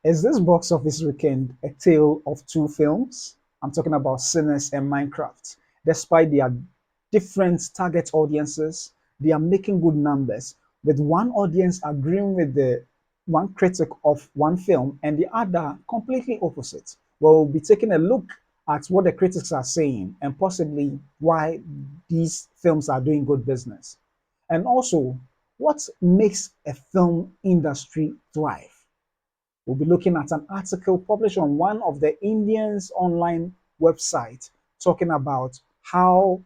Is this box office weekend a tale of two films? I'm talking about Sinners and Minecraft. Despite their different target audiences, they are making good numbers, with one audience agreeing with the one critic of one film and the other completely opposite. We'll be taking a look at what the critics are saying and possibly why these films are doing good business. And also, what makes a film industry thrive? We'll be looking at an article published on one of the Indians online websites talking about how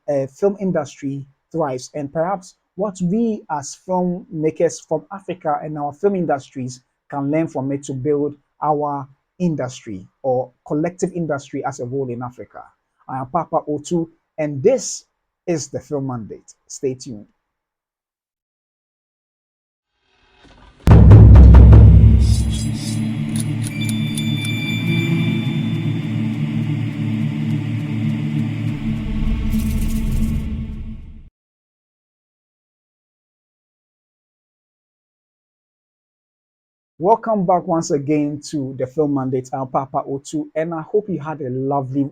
a film industry thrives and perhaps what we as filmmakers from Africa and our film industries can learn from it to build our industry or collective industry as a whole in Africa. I am Papa Otu, and this is the Film Mandate. Stay tuned. Welcome back once again to the Film Mandate. I'm Papa Otu, and I hope you had a lovely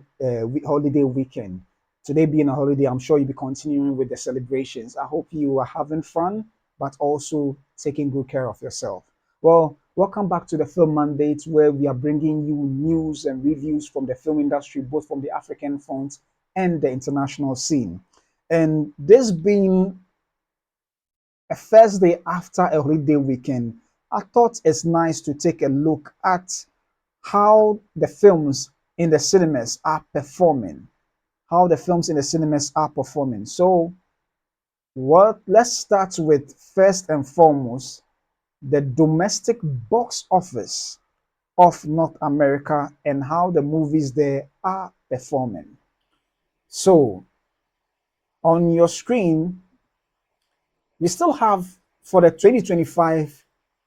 holiday weekend. Today being a holiday, I'm sure you'll be continuing with the celebrations. I hope you are having fun, but also taking good care of yourself. Well, welcome back to the Film Mandate, where we are bringing you news and reviews from the film industry, both from the African front and the international scene. And this being a first day after a holiday weekend, I thought it's nice to take a look at how the films in the cinemas are performing. How the films in the cinemas are performing. So, what? Let's start with first and foremost the domestic box office of North America and how the movies there are performing. So, on your screen, we still have for the 2025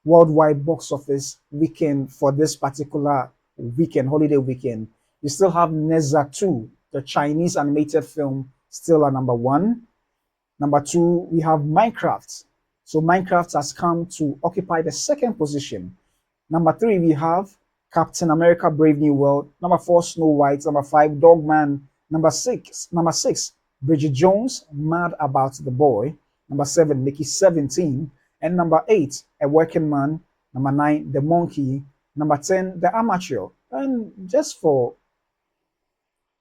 worldwide box office weekend for this particular weekend, holiday weekend. We still have Neza 2, the Chinese animated film, still at number one. Number two, we have Minecraft. So Minecraft has come to occupy the second position. Number three, we have Captain America Brave New World. Number four, Snow White. Number five, Dogman. Number six, Bridget Jones, Mad About the Boy. Number seven, Mickey 17. And number eight, A Working Man. Number nine, The Monkey. Number 10, The Amateur. And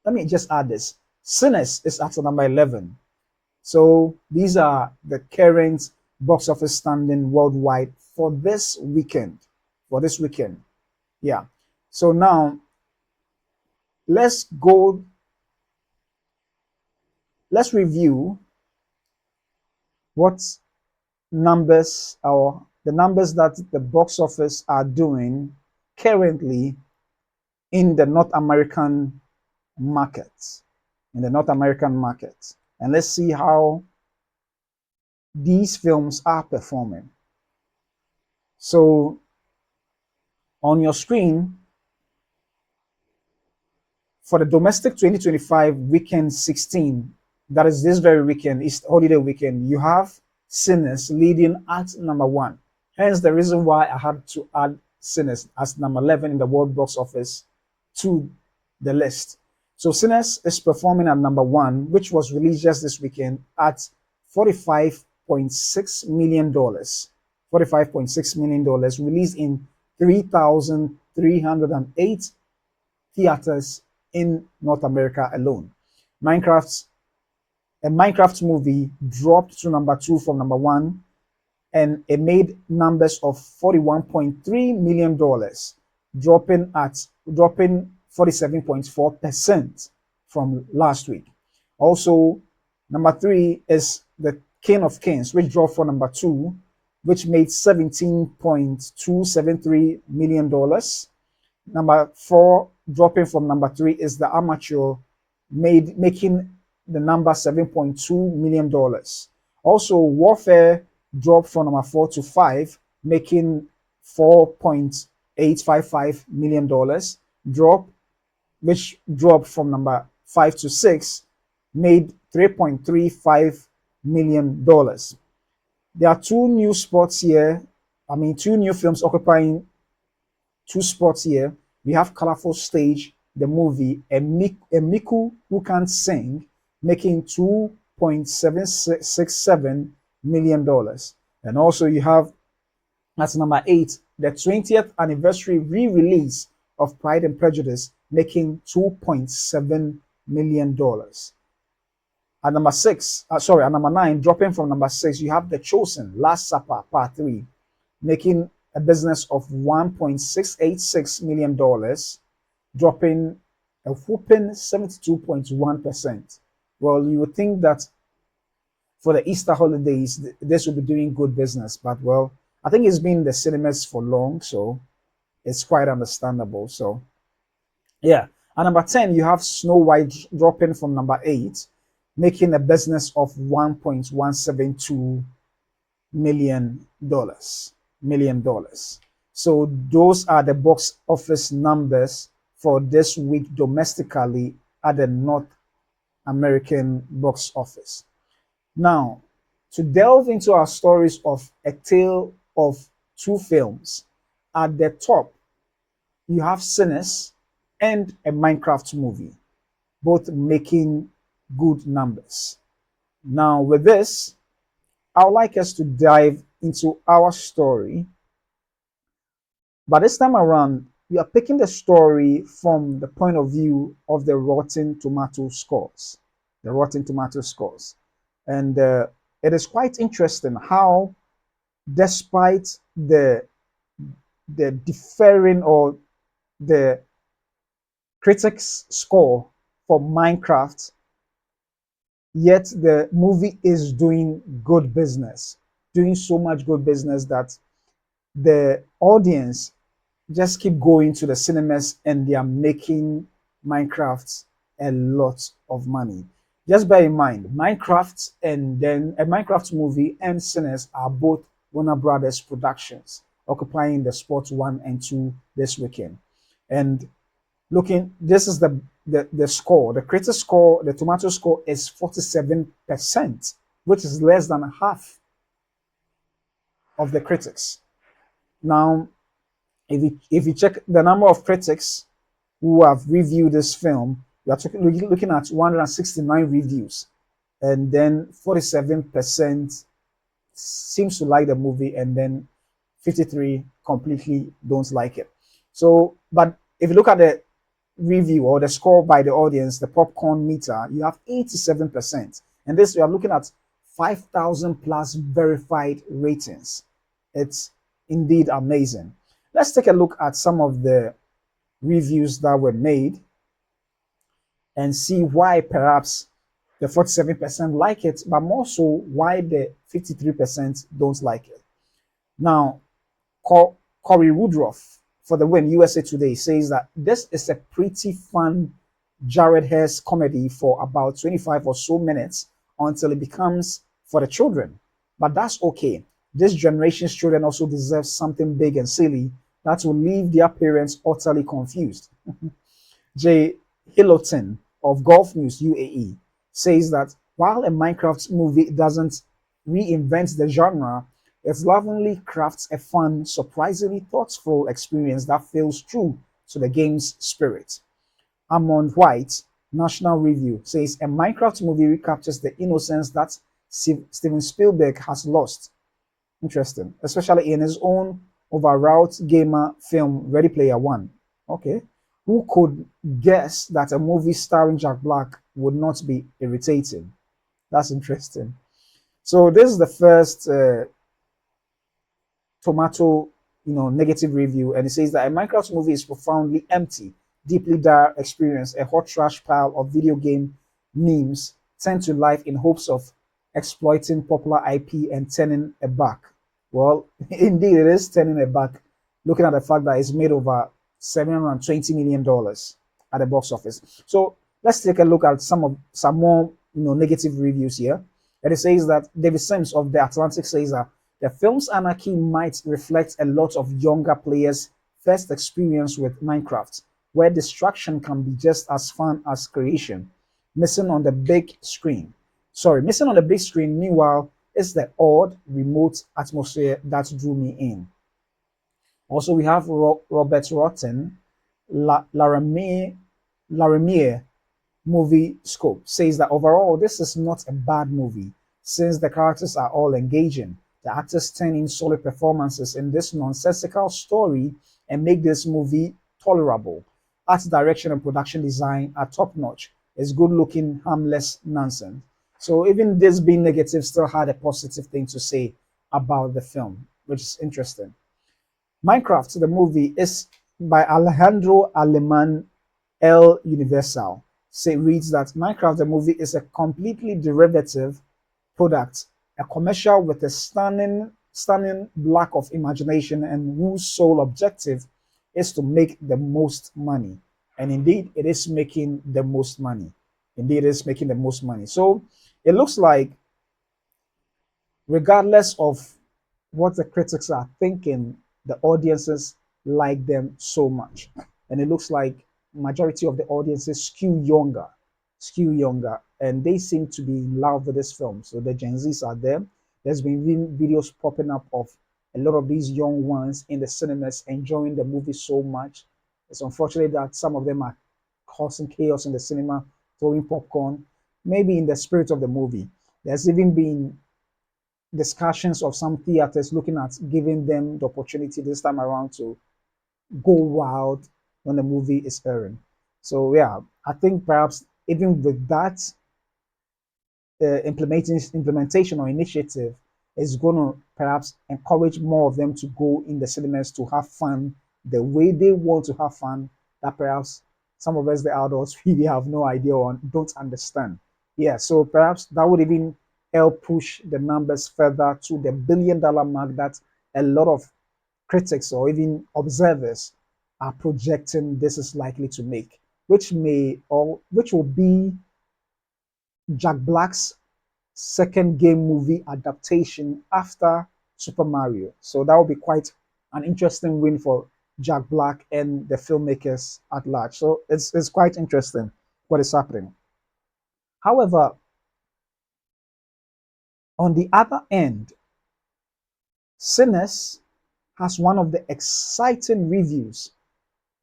let me just add this. Sinners is at number 11. So these are the current box office standing worldwide for this weekend. For this weekend. Yeah. So now let's go, let's review what numbers or the numbers that the box office are doing currently in the North American market. In the North American market. And let's see how these films are performing. So on your screen, for the domestic 2025 weekend 16, that is this very weekend, is holiday weekend, you have Sinners leading at number one. Hence the reason why I had to add Sinners as number 11 in the world box office to the list. So Sinners is performing at number one, which was released just this weekend at $45.6 million. $45.6 million released in 3,308 theaters in North America alone. Minecraft, a Minecraft movie dropped to number two from number one, and it made numbers of $41.3 million, dropping 47.4% from last week. Also, number three is The King of Kings, which dropped from number two, which made $17.273 million. Number four, dropping from number three, is The Amateur, making the number $7.2 million. Also, Warfare dropped from number four to five, making $4.855 million. Which dropped from number five to six, made $3.35 million. There are two new spots here. Two new films occupying two spots here. We have Colorful Stage, the movie, a Miku Who Can't Sing, making $2.767 million. And also you have at number 8, the 20th anniversary re-release of Pride and Prejudice, making $2.7 million. At number 9, dropping from number 6, you have The Chosen, Last Supper, Part 3, making a business of $1.686 million, dropping a whooping 72.1%. Well, you would think that for the Easter holidays, this will be doing good business, but well, I think it's been in the cinemas for long, so it's quite understandable. So, yeah. At number 10, you have Snow White dropping from number 8, making a business of $1.172 million. So those are the box office numbers for this week domestically at the North American box office. Now, to delve into our stories of A Tale of Two Films, at the top, you have Sinners and a Minecraft movie, both making good numbers. Now, with this, I would like us to dive into our story. But this time around, we are picking the story from the point of view of the Rotten Tomato scores. The Rotten Tomato scores. And it is quite interesting how, despite the differing or the critics score for Minecraft, yet the movie is doing good business, doing so much good business that the audience just keep going to the cinemas and they are making Minecraft a lot of money. Just bear in mind, Minecraft and then a Minecraft movie and Sinners are both Warner Brothers productions, occupying the spots 1 and 2 this weekend. And this is the score. The critic score, the tomato score is 47%, which is less than half of the critics. Now, if you check the number of critics who have reviewed this film, you are looking at 169 reviews, and then 47% seems to like the movie, and then 53 completely don't like it. So, but if you look at the review or the score by the audience, the popcorn meter, you have 87%. And this, you are looking at 5,000 plus verified ratings. It's indeed amazing. Let's take a look at some of the reviews that were made and see why perhaps the 47% like it, but more so why the 53% don't like it. Now, Corey Woodruff for the Win USA Today says that this is a pretty fun Jared Harris comedy for about 25 or so minutes until it becomes for the children. But that's okay. This generation's children also deserve something big and silly that will leave their parents utterly confused. Jay Hilloton of Golf News UAE says that while a Minecraft movie doesn't reinvent the genre, it lovingly crafts a fun, surprisingly thoughtful experience that feels true to the game's spirit. Amon White, National Review, says a Minecraft movie recaptures the innocence that Steven Spielberg has lost. Interesting, especially in his own overwrought gamer film Ready Player One. Okay. Who could guess that a movie starring Jack Black would not be irritating? That's interesting. So this is the first tomato, negative review, and it says that a Minecraft movie is profoundly empty, deeply dire experience, a hot trash pile of video game memes turned to life in hopes of exploiting popular IP and turning a buck. Well, indeed, it is turning a buck, looking at the fact that it's made over $720 million at the box office. So let's take a look at some more negative reviews here. And it says that David Sims of The Atlantic says that the film's anarchy might reflect a lot of younger players' first experience with Minecraft, where destruction can be just as fun as creation. Missing on the big screen. Meanwhile, is the odd, remote atmosphere that drew me in. Also, we have Robert Rotten, Laramie movie scope says that overall this is not a bad movie since the characters are all engaging. The actors turn in solid performances in this nonsensical story and make this movie tolerable. Art direction and production design are top notch. It's good looking, harmless nonsense. So even this being negative still had a positive thing to say about the film, which is interesting. Minecraft, the movie, is by Alejandro Aleman El Universal. Say reads that Minecraft, the movie, is a completely derivative product, a commercial with a stunning lack of imagination and whose sole objective is to make the most money. And indeed, it is making the most money. Indeed, it is making the most money. So it looks like regardless of what the critics are thinking, the audiences like them so much. And it looks like majority of the audiences skew younger, and they seem to be in love with this film. So the Gen Zs are there. There's been videos popping up of a lot of these young ones in the cinemas enjoying the movie so much. It's unfortunate that some of them are causing chaos in the cinema, throwing popcorn, maybe in the spirit of the movie. There's even been discussions of some theaters looking at giving them the opportunity this time around to go wild when the movie is airing. So yeah, I think perhaps even with that implementation or initiative is going to perhaps encourage more of them to go in the cinemas to have fun the way they want to have fun, that perhaps some of us the adults really have no idea or don't understand. Yeah, so perhaps that would even help push the numbers further to the $1 billion mark that a lot of critics or even observers are projecting this is likely to make, which will be Jack Black's second game movie adaptation after Super Mario. So that will be quite an interesting win for Jack Black and the filmmakers at large. So it's quite interesting what is happening. However, on the other end, Sinners has one of the exciting reviews.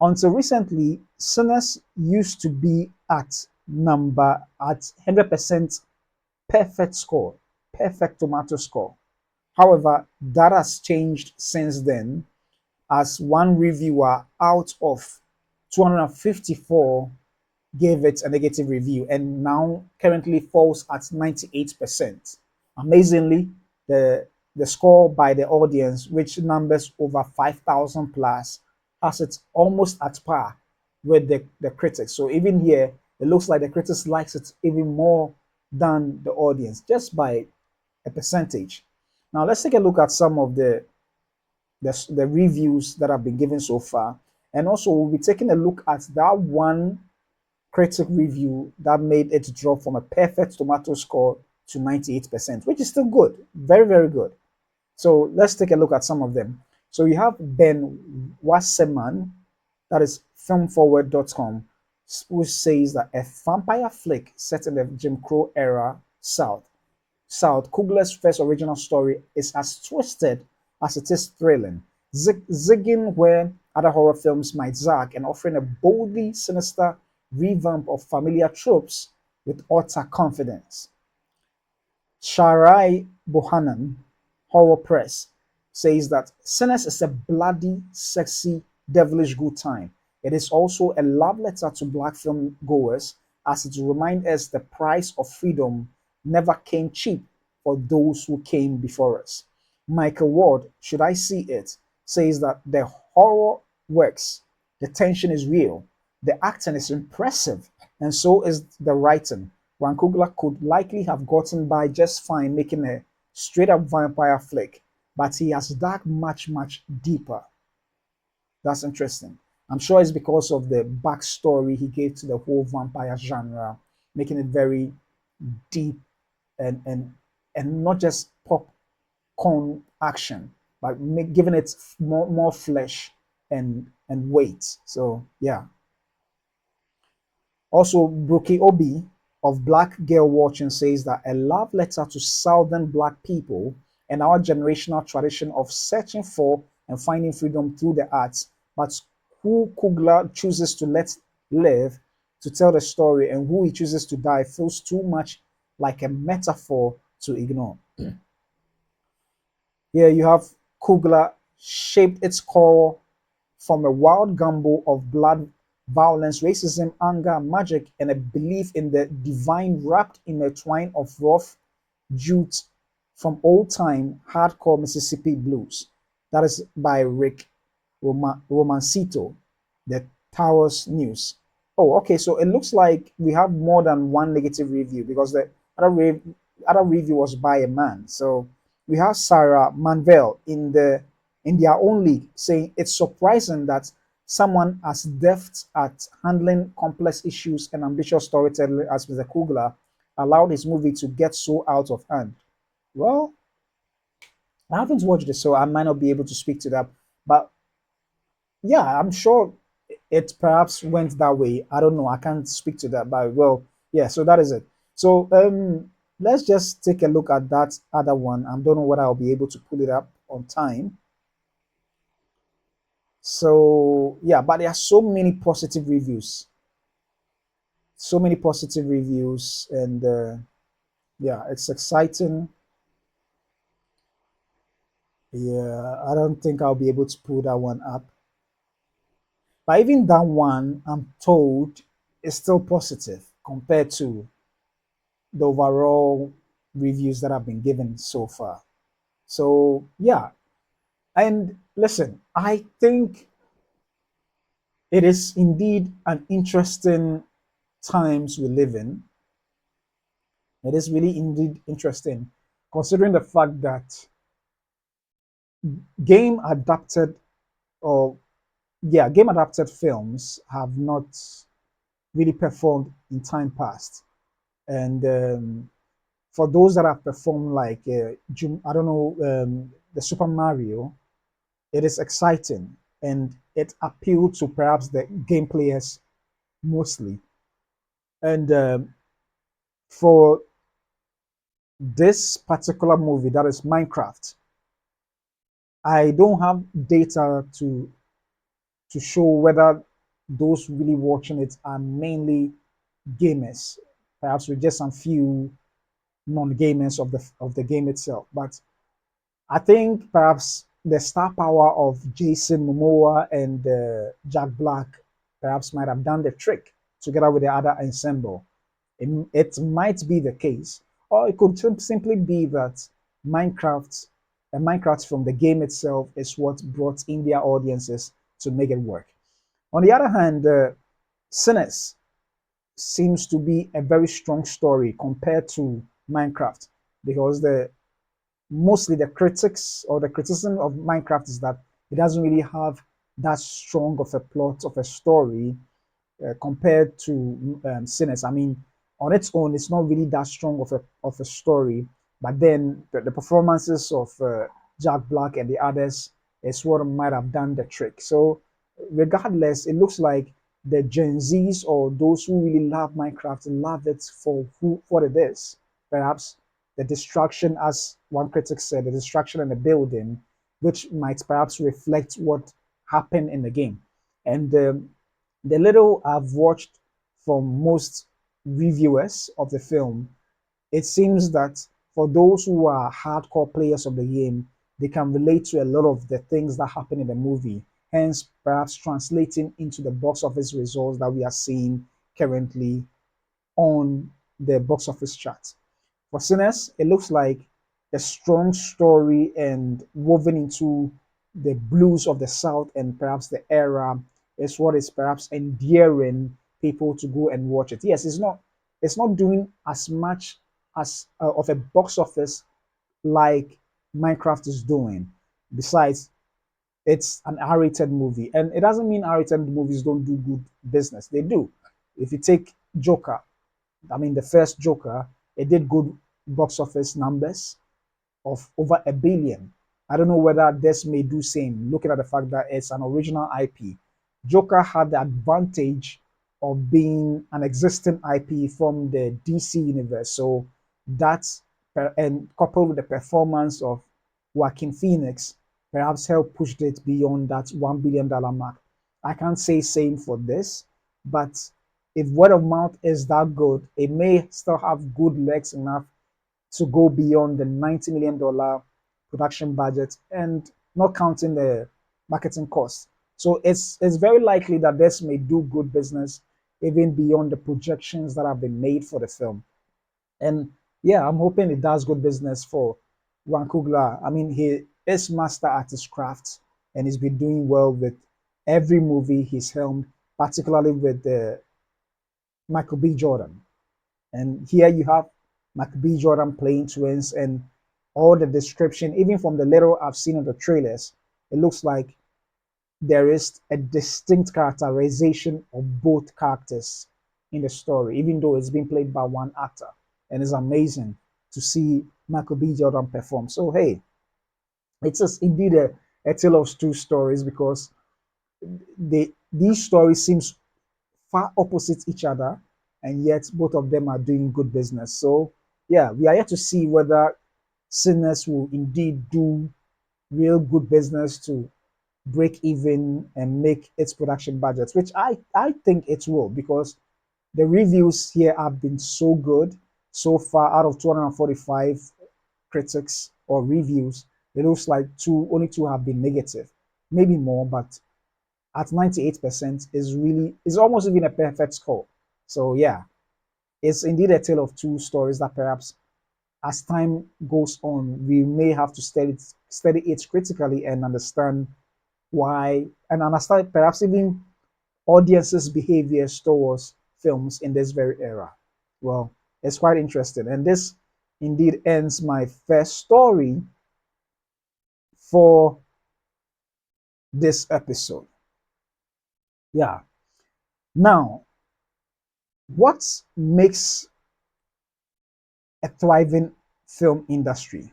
Until recently, Sinners used to be at 100% perfect score, perfect tomato score. However, that has changed since then, as one reviewer out of 254 gave it a negative review and now currently falls at 98%. Amazingly, the score by the audience, which numbers over 5,000 plus, has it almost at par with the critics. So even here, it looks like the critics likes it even more than the audience, just by a percentage. Now let's take a look at some of the reviews that have been given so far. And also we'll be taking a look at that one critic review that made it drop from a perfect tomato score to 98%, which is still good. Very, very good. So let's take a look at some of them. So you have Ben Wasserman, that is filmforward.com, who says that a vampire flick set in the Jim Crow era South, Coogler's first original story is as twisted as it is thrilling, zigging where other horror films might zag and offering a boldly sinister revamp of familiar tropes with utter confidence. Sharai Bohannan, Horror Press, says that Sinners is a bloody, sexy, devilish good time. It is also a love letter to black film goers as it reminds us the price of freedom never came cheap for those who came before us. Michael Ward, Should I See It, says that the horror works, the tension is real, the acting is impressive, and so is the writing. Vancouver could likely have gotten by just fine making a straight up vampire flick, but he has dug much, much deeper. That's interesting. I'm sure it's because of the backstory he gave to the whole vampire genre, making it very deep and not just popcorn action, but giving it more flesh and weight. So yeah. Also, Brookie Obi of Black Girl Watching says that a love letter to Southern Black people and our generational tradition of searching for and finding freedom through the arts. But who Kugler chooses to let live to tell the story and who he chooses to die feels too much like a metaphor to ignore. Here you have Kugler shaped its core from a wild gamble of blood, violence, racism, anger, magic, and a belief in the divine wrapped in a twine of rough jutes from old time hardcore Mississippi blues. That is by Rick Romancito, the Towers News. Oh, okay. So it looks like we have more than one negative review because the other review was by a man. So we have Sarah Manville in their own league saying it's surprising that someone as deft at handling complex issues and ambitious storytelling as Mr. Kugler allowed his movie to get so out of hand. Well, I haven't watched it, so I might not be able to speak to that. But yeah, I'm sure it perhaps went that way. I don't know. I can't speak to that, but well, yeah. So that is it. So let's just take a look at that other one. I don't know whether I'll be able to pull it up on time. So yeah, but there are so many positive reviews, and yeah, it's exciting. Yeah, I don't think I'll be able to pull that one up. But even that one, I'm told, is still positive compared to the overall reviews that have been given so far. So yeah, and listen, I think it is indeed an interesting times we live in. It is really indeed interesting, considering the fact that game adapted or yeah, game adapted films have not really performed in time past. And for those that have performed like I don't know the Super Mario, it is exciting and it appealed to perhaps the game players mostly. And for this particular movie, that is Minecraft, I don't have data to show whether those really watching it are mainly gamers, perhaps with just some few non-gamers of the game itself. But I think perhaps the star power of Jason Momoa and Jack Black perhaps might have done the trick together with the other ensemble. It might be the case, or it could simply be that Minecraft, Minecraft from the game itself is what brought in their audiences to make it work. On the other hand, Sinners seems to be a very strong story compared to Minecraft because the mostly the critics or the criticism of Minecraft is that it doesn't really have that strong of a plot of a story compared to Sinners. I mean, on its own, it's not really that strong of a story, but then the performances of Jack Black and the others is what might have done the trick. So, regardless, it looks like the Gen Zs or those who really love Minecraft love it for what it is. Perhaps the destruction, as one critic said, the destruction in the building, which might perhaps reflect what happened in the game. And the little I've watched from most reviewers of the film, it seems that for those who are hardcore players of the game, they can relate to a lot of the things that happen in the movie, hence perhaps translating into the box office results that we are seeing currently on the box office chart. For Sinners, it looks like a strong story and woven into the blues of the South and perhaps the era is what is perhaps endearing people to go and watch it. Yes, it's not doing as much as of a box office like Minecraft is doing. Besides, it's an R-rated movie, and it doesn't mean R-rated movies don't do good business. They do. If you take Joker, I mean, the first Joker, it did good box office numbers of over 1 billion. I don't know whether this may do same, looking at the fact that it's an original IP. Joker had the advantage of being an existing IP from the DC universe. So that's and coupled with the performance of Joaquin Phoenix, perhaps helped push it beyond that $1 billion mark. I can't say same for this, but if word of mouth is that good, it may still have good legs enough to go beyond the $90 million production budget and not counting the marketing costs. So it's very likely that this may do good business even beyond the projections that have been made for the film. And yeah, I'm hoping it does good business for Wankugla. I mean, he is master at his craft and he's been doing well with every movie he's helmed, particularly with Michael B. Jordan. And here you have Michael B. Jordan playing twins and all the description, even from the little I've seen in the trailers, it looks like there is a distinct characterization of both characters in the story, even though it's being played by one actor. And it's amazing to see Michael B. Jordan perform. So, hey, it's just indeed a tale of two stories because these stories seems far opposite each other, and yet both of them are doing good business. So, yeah, we are yet to see whether Sinners will indeed do real good business to break even and make its production budgets, which I think it will because the reviews here have been so good so far. Out of 245 critics or reviews, it looks like only two have been negative, maybe more, but at 98% is almost even a perfect score. So yeah, it's indeed a tale of two stories that perhaps as time goes on, we may have to study it critically and understand why and understand perhaps even audiences' behaviors towards films in this very era. Well, it's quite interesting. And this indeed ends my first story for this episode. Yeah. Now, what makes a thriving film industry?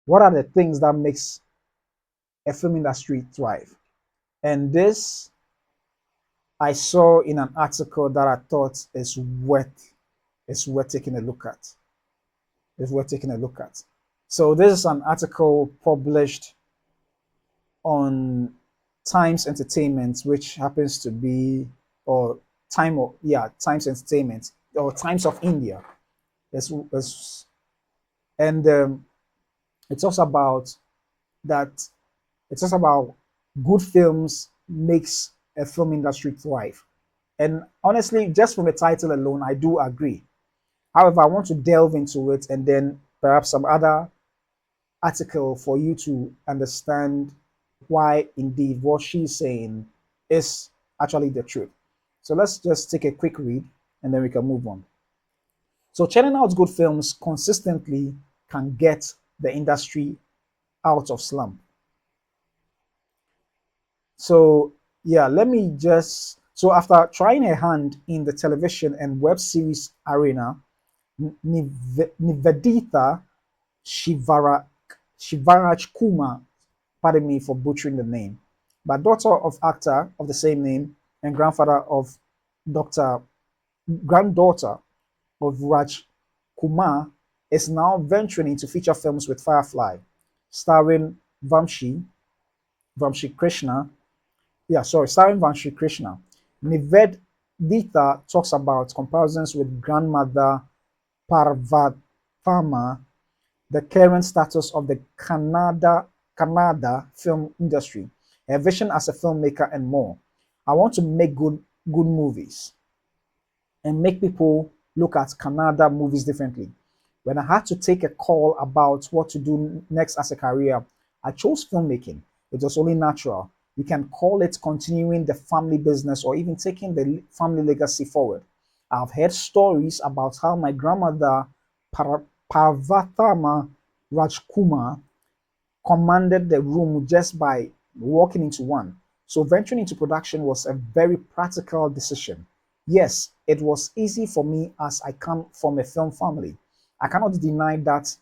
What are the things that makes a film industry thrive? And this I saw in an article that I thought is worth taking a look at. It's worth taking a look at. So this is an article published on Times Entertainment, which happens to be or Times Entertainment or Times of India. There's and it talks about that. It talks about good films makes a film industry thrive. And honestly, just from the title alone, I do agree. However, I want to delve into it and then perhaps some other article for you to understand why indeed what she's saying is actually the truth. So let's just take a quick read and then we can move on. So churning out good films consistently can get the industry out of slump. So yeah, let me just so after trying her hand in the television and web series arena, Nivedita Shivara Shivaraj Kumar, pardon me for butchering the name, but daughter of actor of the same name and Dr. granddaughter of Raj Kumar, is now venturing into feature films with Firefly, starring Vamshi Krishna. Yeah, sorry, starring Vamshi Krishna. Nivedita talks about comparisons with grandmother Parvatama, the current status of the Kannada film industry, her vision as a filmmaker, and more. I want to make good movies and make people look at Kannada movies differently. When I had to take a call about what to do next as a career, I chose filmmaking. It was only natural. You can call it continuing the family business or even taking the family legacy forward. I've heard stories about how my grandmother Parvatama Rajkumar commanded the room just by walking into one. So venturing into production was a very practical decision. Yes, it was easy for me as I come from a film family. I cannot deny that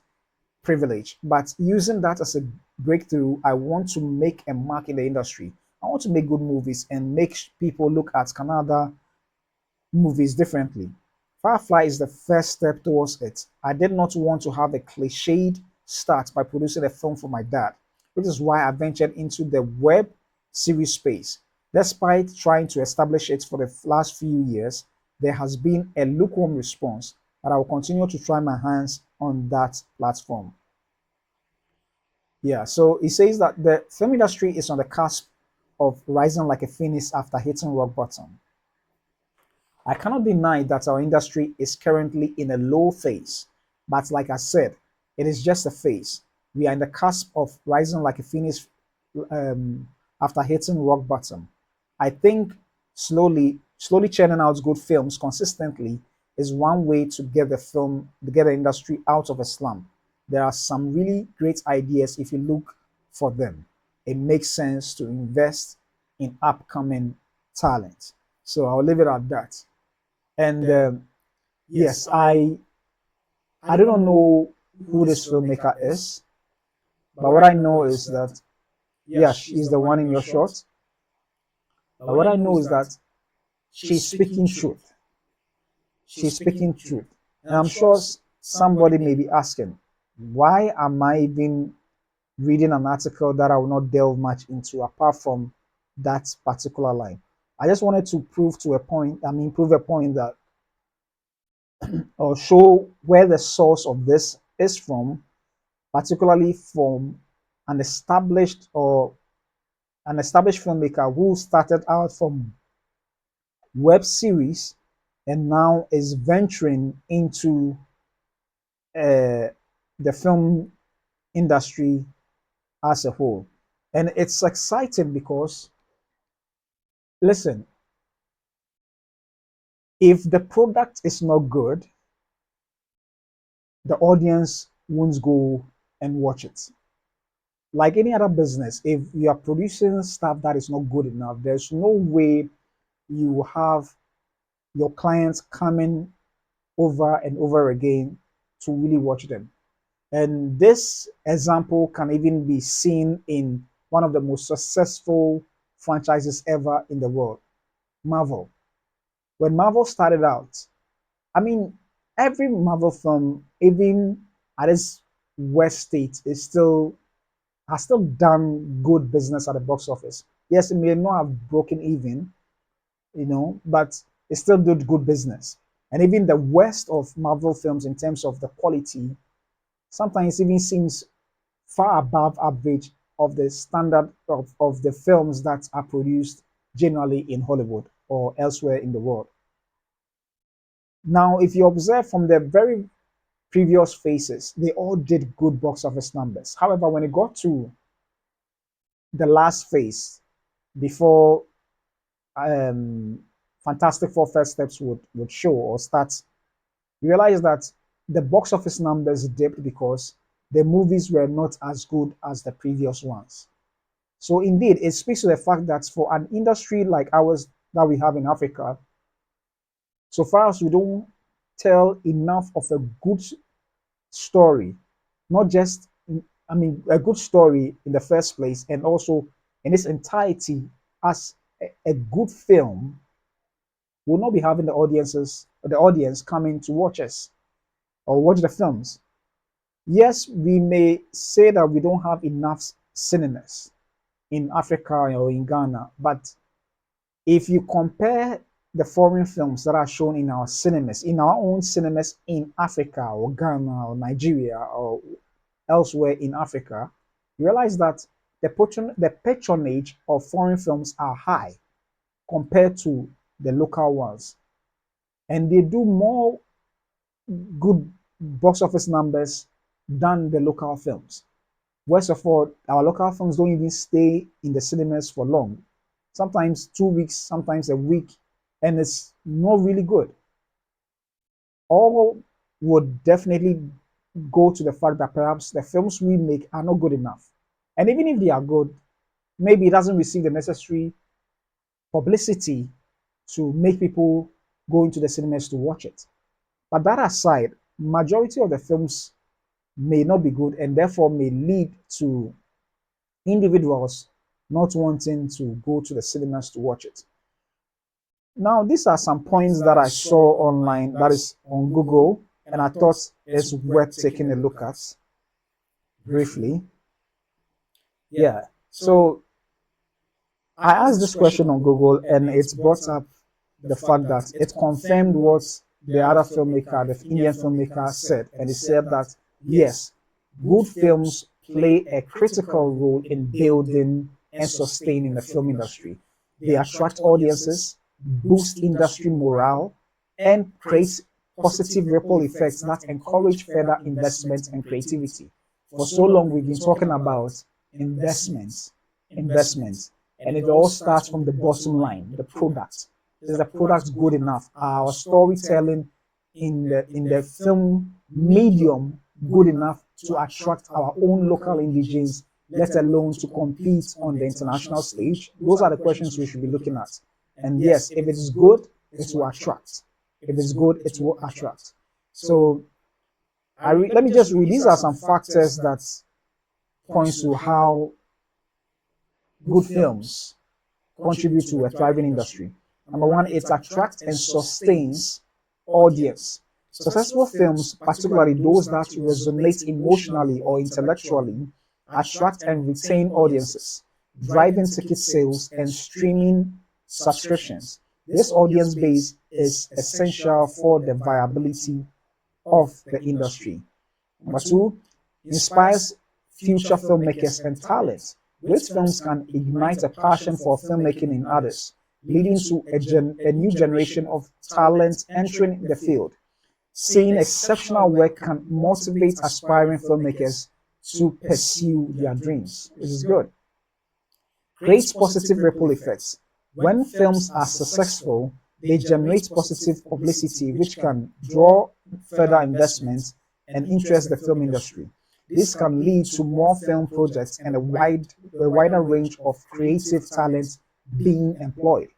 privilege, but using that as a breakthrough, I want to make a mark in the industry. I want to make good movies and make people look at Kannada movies differently. Firefly is the first step towards it. I did not want to have a cliched start by producing a film for my dad. which is why I ventured into the web series space. Despite trying to establish it for the last few years, there has been a lukewarm response, but I will continue to try my hands on that platform. Yeah, so it says that the film industry is on the cusp of rising like a phoenix after hitting rock bottom. I cannot deny that our industry is currently in a low phase, but like I said, it is just a phase. We are in the cusp of rising like a phoenix after hitting rock bottom. I think slowly churning out good films consistently is one way to get the industry out of a slump. There are some really great ideas if you look for them. It makes sense to invest in upcoming talent. So I'll leave it at that. And yes, I do not know who this filmmaker is, but what I know is that yeah, she's the one in your short. But what I know is that she's speaking truth. She's speaking truth, and I'm sure somebody may be asking, why am I even reading an article that I will not delve much into apart from that particular line? I just wanted to prove to a point. I mean, prove a point that or show where the source of this is from, particularly from an established or an established filmmaker who started out from web series and now is venturing into uh, the film industry as a whole. And it's exciting because, listen, if the product is not good, the audience won't go and watch it. Like any other business, if you are producing stuff that is not good enough, there's no way you have your clients coming over and over again to really watch them. And this example can even be seen in one of the most successful franchises ever in the world, Marvel. When Marvel started out, I mean, every Marvel film, even at its worst state, is still has still done good business at the box office. Yes, it may not have broken even, but it still did good business. And even the worst of Marvel films in terms of the quality sometimes even seems far above average of the standard of the films that are produced generally in Hollywood or elsewhere in the world. Now, if you observe from the very previous phases, they all did good box office numbers. However, when it got to the last phase, before um, Fantastic Four First Steps would show or start, you realize that the box office numbers dipped because the movies were not as good as the previous ones. So indeed, it speaks to the fact that for an industry like ours that we have in Africa, so far as we don't tell enough of a good story, not just, I mean, a good story in the first place, and also in its entirety as a good film, will not be having the audience coming to watch us or watch the films. Yes, we may say that we don't have enough cinemas in Africa or in Ghana, but if you compare the foreign films that are shown in our own cinemas in Africa or Ghana or Nigeria or elsewhere in Africa, you realize that the patronage of foreign films are high compared to the local ones. And they do more good box office numbers than the local films. Worst of all, our local films don't even stay in the cinemas for long. Sometimes 2 weeks, sometimes a week, and it's not really good. All would definitely go to the fact that perhaps the films we make are not good enough. And even if they are good, maybe it doesn't receive the necessary publicity to make people go into the cinemas to watch it. But that aside, majority of the films may not be good and therefore may lead to individuals not wanting to go to the cinemas to watch it. Now, these are some points that I saw online, that is on Google, and I thought it's worth taking a look at briefly. Yeah. So I asked this question on Google and it's brought up the fact that it confirmed what the other filmmaker, the Indian filmmaker, said. And he said that yes, good films play a critical role in building and sustaining the film industry. They attract audiences, boost industry morale, and create positive ripple effects that encourage further investment and creativity. For so long, we've been talking about investments, investments, and it all starts from the bottom line, the product. Is the product good enough? Our storytelling in the film medium good enough to attract our own local indigenes, let alone to compete on the international stage? Those are the questions we should be looking at. And yes, if it's good, it will attract. If it's good, it will attract. So let me just read. These are some factors that points to how good films contribute to a thriving industry. Number one, it attracts and sustains audience. Successful films, particularly those that resonate emotionally or intellectually, attract and retain audiences, driving ticket sales and streaming subscriptions. This audience base is essential for the viability of the industry. Number two, inspires future filmmakers and talents. Great films can ignite a passion for filmmaking in others, leading to a new generation of talent entering the field. Seeing exceptional work can motivate aspiring filmmakers to pursue their dreams, which is good. Creates positive ripple effects. When films are successful, they generate positive publicity, which can draw further investment and interest the film industry. This can lead to more film projects and a wider range of creative talent being employed.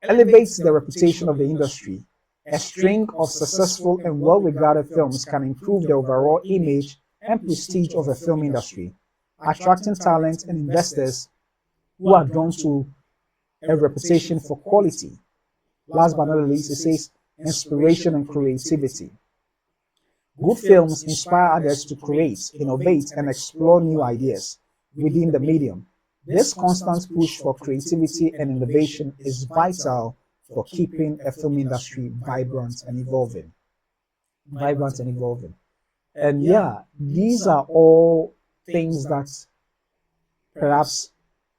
Elevates the reputation of the industry. A string of successful and well regarded films can improve the overall image and prestige of a film industry, attracting talent and investors who are drawn to a reputation for quality. Last but not least, it says inspiration and creativity. Good films inspire others to create, innovate, and explore new ideas within the medium. This constant push for creativity and innovation is vital for keeping a film industry vibrant and evolving. Vibrant and evolving. And yeah, these are all things that perhaps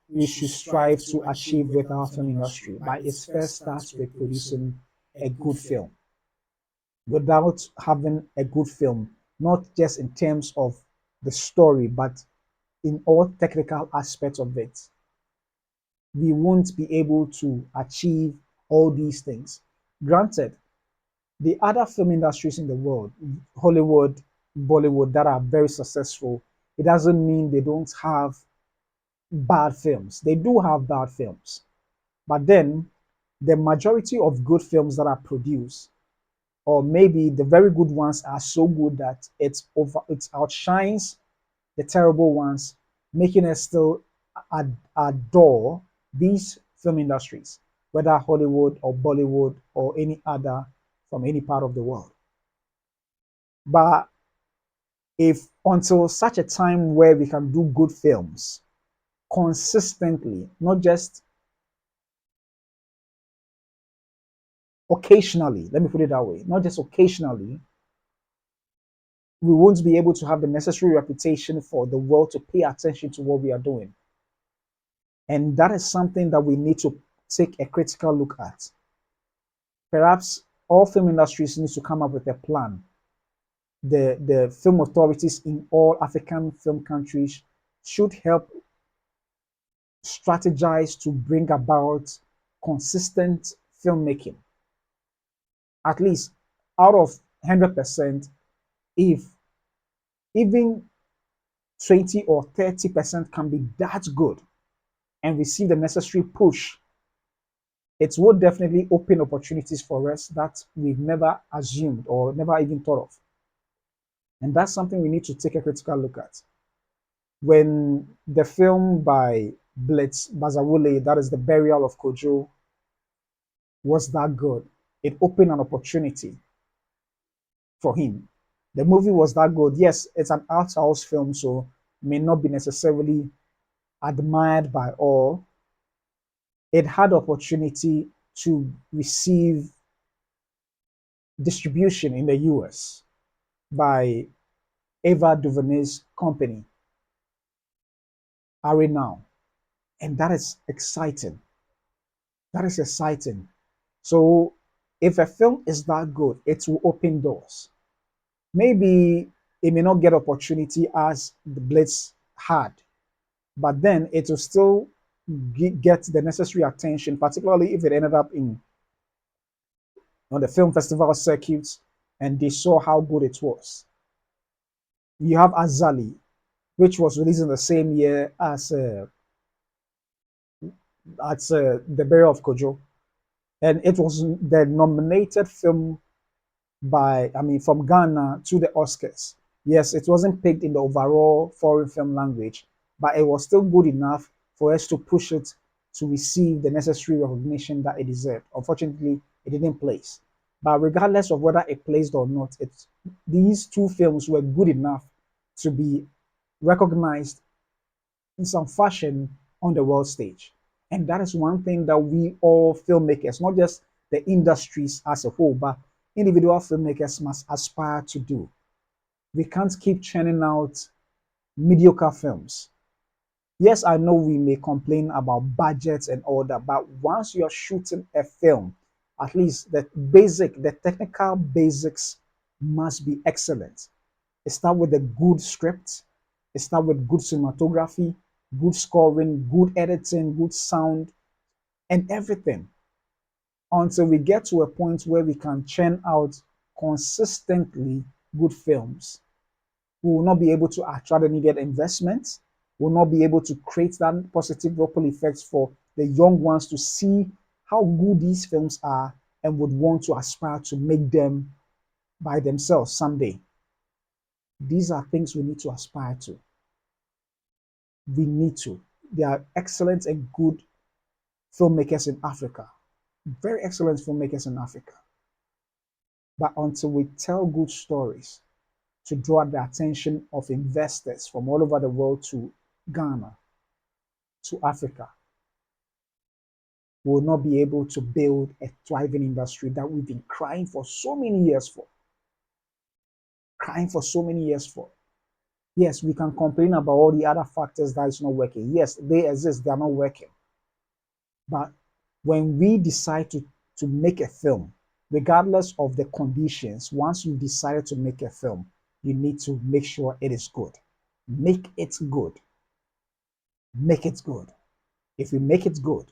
we should strive to achieve with our film industry. But it first starts with producing a good film. Without having a good film, not just in terms of the story, but in all technical aspects of it, we won't be able to achieve all these things. Granted, the other film industries in the world, Hollywood, Bollywood, that are very successful, it doesn't mean they don't have bad films. They do have bad films. But then the majority of good films that are produced, or maybe the very good ones are so good that it outshines the terrible ones, making us still adore these film industries, whether Hollywood or Bollywood or any other from any part of the world. But if until such a time where we can do good films consistently, not just occasionally, let me put it that way, not just occasionally, we won't be able to have the necessary reputation for the world to pay attention to what we are doing. And that is something that we need to take a critical look at. Perhaps all film industries need to come up with a plan. The film authorities in all African film countries should help strategize to bring about consistent filmmaking. At least out of 100%, if even 20 or 30% can be that good and receive the necessary push, it will definitely open opportunities for us that we've never assumed or never even thought of. And that's something we need to take a critical look at. When the film by Blitz Bazawule, that is The Burial of Kojo, was that good, it opened an opportunity for him. The movie was that good. Yes, it's an art house film, so may not be necessarily admired by all, it had opportunity to receive distribution in the US by Ava DuVernay's company, Are Now. And that is exciting. That is exciting. So if a film is that good, it will open doors. Maybe it may not get opportunity as the Blitz had, but then it will still get the necessary attention, particularly if it ended up in on the film festival circuits and they saw how good it was. You have Azali, which was released in the same year as The Burial of Kojo, and it was the nominated film from Ghana to the Oscars. Yes, it wasn't picked in the overall foreign film language, but it was still good enough for us to push it to receive the necessary recognition that it deserved. Unfortunately, it didn't place. But regardless of whether it placed or not, these two films were good enough to be recognized in some fashion on the world stage. And that is one thing that we all filmmakers, not just the industries as a whole, but individual filmmakers must aspire to do. We can't keep churning out mediocre films. Yes, I know we may complain about budgets and all that, but once you're shooting a film, at least the technical basics must be excellent. It starts with a good script, it starts with good cinematography, good scoring, good editing, good sound, and everything until we get to a point where we can churn out consistently good films. We will not be able to attract the needed investments. We will not be able to create that positive ripple effects for the young ones to see how good these films are and would want to aspire to make them by themselves someday. These are things we need to aspire to. We need to. There are excellent and good filmmakers in Africa, very excellent filmmakers in Africa. But until we tell good stories to draw the attention of investors from all over the world to Ghana, to Africa, we will not be able to build a thriving industry that we've been crying for so many years for. Crying for so many years for. Yes, we can complain about all the other factors that is not working. Yes, they exist, they are not working. But when we decide to make a film, regardless of the conditions, once you decided to make a film, you need to make sure it is good. Make it good. Make it good. If you make it good,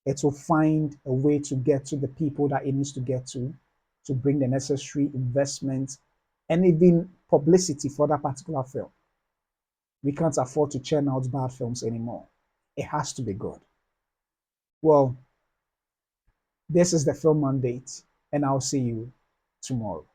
it will find a way to get to the people that it needs to get to bring the necessary investment and even publicity for that particular film. We can't afford to churn out bad films anymore. It has to be good. Well, this is the film mandate, and I'll see you tomorrow.